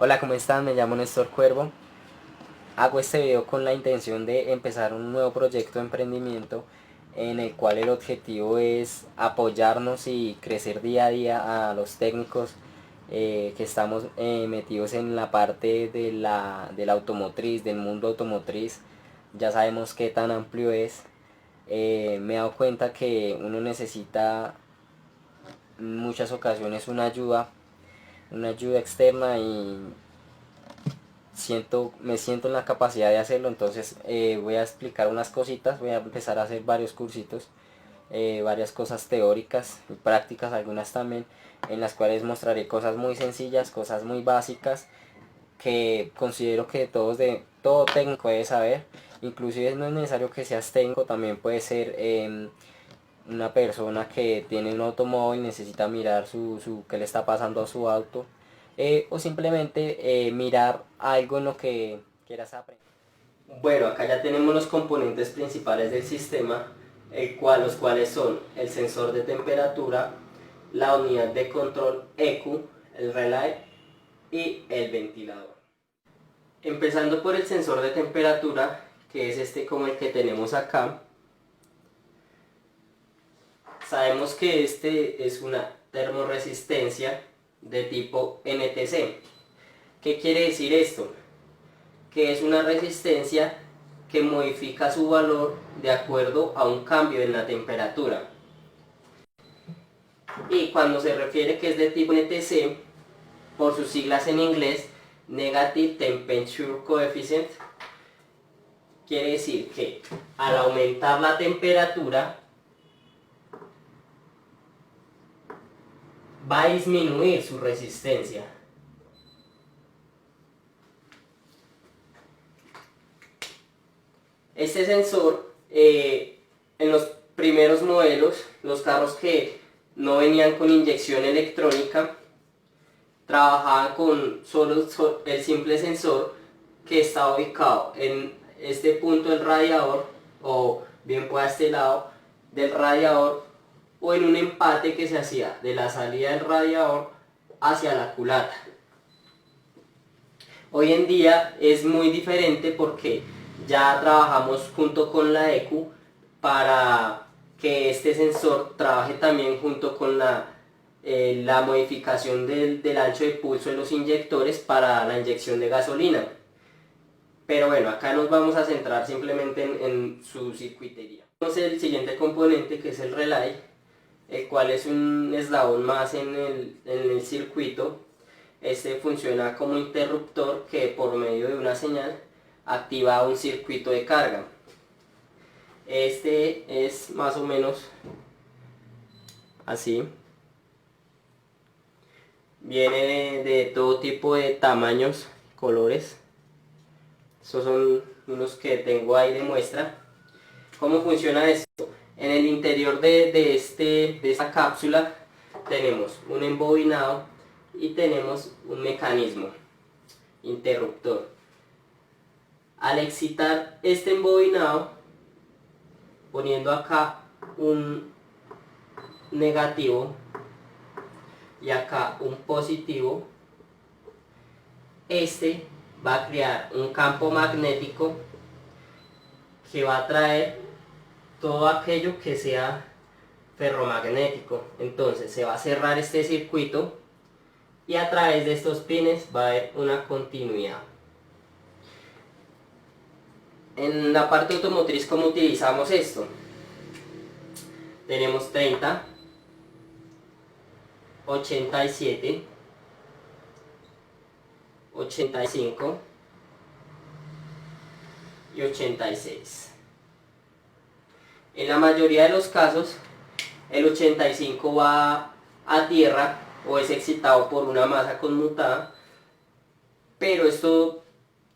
Hola, ¿cómo están? Me llamo Néstor Cuervo. Hago este video con la intención de empezar un nuevo proyecto de emprendimiento en el cual el objetivo es apoyarnos y crecer día a día a los técnicos que estamos metidos en la parte de la automotriz, del mundo automotriz. Ya sabemos qué tan amplio es. Me he dado cuenta que uno necesita en muchas ocasiones una ayuda externa y me siento en la capacidad de hacerlo. Entonces voy a explicar unas cositas, voy a empezar a hacer varios cursitos, varias cosas teóricas y prácticas, algunas también, en las cuales mostraré cosas muy sencillas, cosas muy básicas que considero que todo técnico debe saber. Inclusive no es necesario que seas técnico, también puede ser una persona que tiene un automóvil, necesita mirar qué le está pasando a su auto, o simplemente mirar algo en lo que quieras aprender. Bueno, acá ya tenemos los componentes principales del sistema, los cuales son el sensor de temperatura, la unidad de control EQ, el relay y el ventilador. Empezando por el sensor de temperatura, que es este como el que tenemos acá. Sabemos que este es una termoresistencia de tipo NTC. ¿Qué quiere decir esto? Que es una resistencia que modifica su valor de acuerdo a un cambio en la temperatura. Y cuando se refiere que es de tipo NTC, por sus siglas en inglés, Negative Temperature Coefficient, quiere decir que al aumentar la temperatura va a disminuir su resistencia. Este sensor, en los primeros modelos, los carros que no venían con inyección electrónica, trabajaban con solo el simple sensor que está ubicado en este punto del radiador, o bien pueda este lado del radiador, o en un empate que se hacía de la salida del radiador hacia la culata. Hoy en día es muy diferente porque ya trabajamos junto con la EQ para que este sensor trabaje también junto con la modificación del ancho de pulso de los inyectores para la inyección de gasolina. Pero bueno, acá nos vamos a centrar simplemente en su circuitería. Tenemos el siguiente componente, que es el relay, el cual es un eslabón más en el circuito. Este funciona como interruptor que por medio de una señal activa un circuito de carga. Este es más o menos así. Viene de todo tipo de tamaños, colores. Estos son unos que tengo ahí de muestra. ¿Cómo funciona esto? En el interior de esta cápsula tenemos un embobinado y tenemos un mecanismo interruptor. Al excitar este embobinado, poniendo acá un negativo y acá un positivo, este va a crear un campo magnético que va a atraer todo aquello que sea ferromagnético. Entonces se va a cerrar este circuito y a través de estos pines va a haber una continuidad. En la parte automotriz, ¿cómo utilizamos esto? Tenemos 30, 87, 85 y 86. En la mayoría de los casos, el 85 va a tierra o es excitado por una masa conmutada, pero esto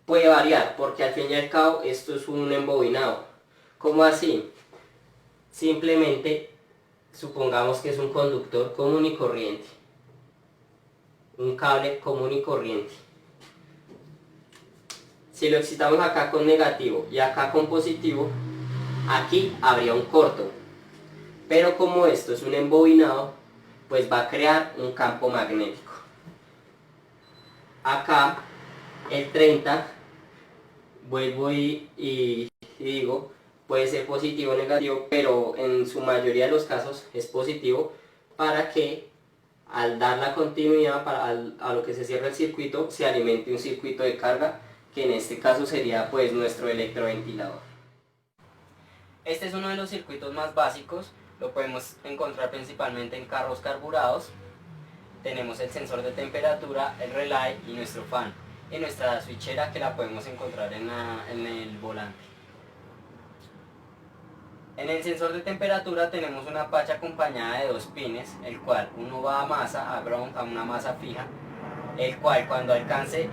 puede variar porque al fin y al cabo esto es un embobinado. ¿Cómo así? Simplemente supongamos que es un conductor común y corriente, un cable común y corriente. Si lo excitamos acá con negativo y acá con positivo, aquí habría un corto. Pero como esto es un embobinado, pues va a crear un campo magnético. Acá el 30, vuelvo y digo, puede ser positivo o negativo, pero en su mayoría de los casos es positivo, para que al dar la continuidad a lo que se cierra el circuito, se alimente un circuito de carga, que en este caso sería pues nuestro electroventilador. Este es uno de los circuitos más básicos, lo podemos encontrar principalmente en carros carburados. Tenemos el sensor de temperatura, el relay y nuestro fan, y nuestra switchera, que la podemos encontrar en el volante. En el sensor de temperatura tenemos una pacha acompañada de dos pines, el cual uno va a masa, a ground, a una masa fija, el cual cuando alcance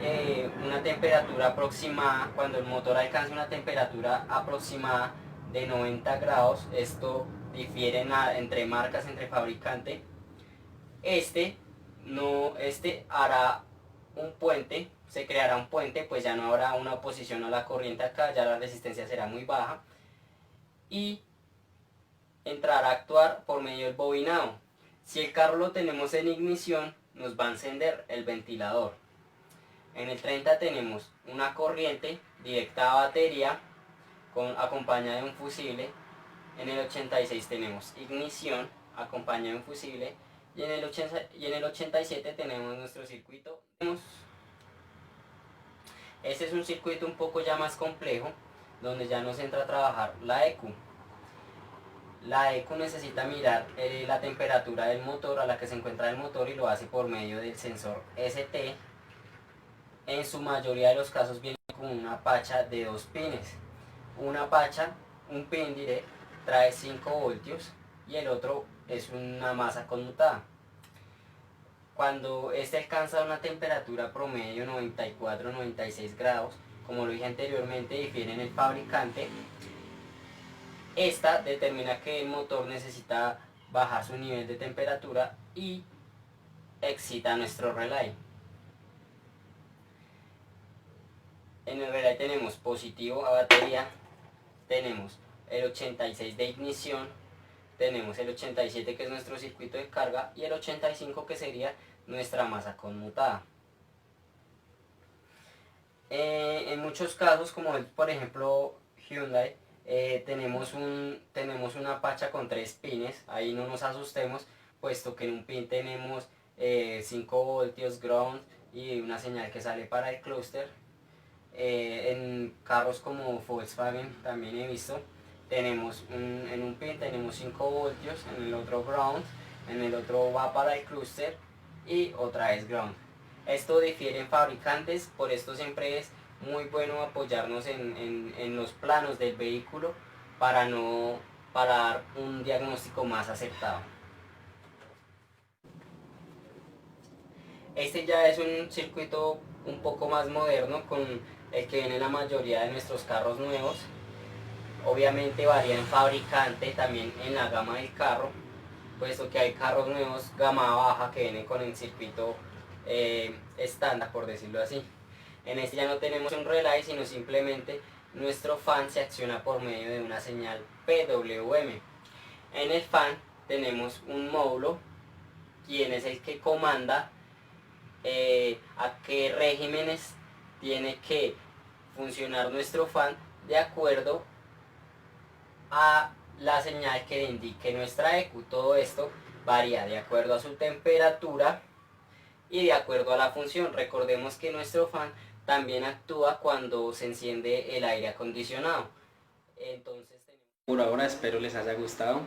una temperatura aproximada, cuando el motor alcance una temperatura aproximada de 90 grados, esto difiere entre marcas, entre fabricante, este hará un puente, se creará un puente, pues ya no habrá una oposición a la corriente acá, ya la resistencia será muy baja, y entrará a actuar por medio del bobinado. Si el carro lo tenemos en ignición, nos va a encender el ventilador. En el 30 tenemos una corriente directa a batería acompañada de un fusible. En el 86 tenemos ignición acompañada de un fusible. Y en el 87 tenemos nuestro circuito. Este es un circuito un poco ya más complejo, donde ya nos entra a trabajar la ECU. La ECU necesita mirar la temperatura del motor, a la que se encuentra el motor, y lo hace por medio del sensor ST. En su mayoría de los casos viene con una pacha de dos pines. Un pin diré, trae 5 voltios y el otro es una masa conmutada. Cuando este alcanza una temperatura promedio 94-96 grados, como lo dije anteriormente, difiere en el fabricante. Esta determina que el motor necesita bajar su nivel de temperatura y excita nuestro relay. En el relay tenemos positivo a batería, tenemos el 86 de ignición, tenemos el 87 que es nuestro circuito de carga y el 85 que sería nuestra masa conmutada. En muchos casos, como por ejemplo Hyundai, tenemos una pacha con 3 pines. Ahí no nos asustemos, puesto que en un pin tenemos 5 voltios ground y una señal que sale para el clúster. En carros como Volkswagen también he visto, en un pin tenemos 5 voltios, en el otro ground, en el otro va para el clúster y otra vez ground. Esto difiere en fabricantes, por esto siempre es muy bueno apoyarnos en los planos del vehículo para dar un diagnóstico más acertado. Este ya es un circuito un poco más moderno, con el que viene la mayoría de nuestros carros nuevos. Obviamente varía en fabricante, también en la gama del carro, puesto que hay carros nuevos gama baja que vienen con el circuito estándar, por decirlo así. En este ya no tenemos un relay, sino simplemente nuestro fan se acciona por medio de una señal PWM. En el fan tenemos un módulo, quien es el que comanda a qué regímenes tiene que funcionar nuestro fan de acuerdo a la señal que le indique nuestra ECU. Todo esto varía de acuerdo a su temperatura y de acuerdo a la función. Recordemos que nuestro fan también actúa cuando se enciende el aire acondicionado. Entonces, por ahora espero les haya gustado.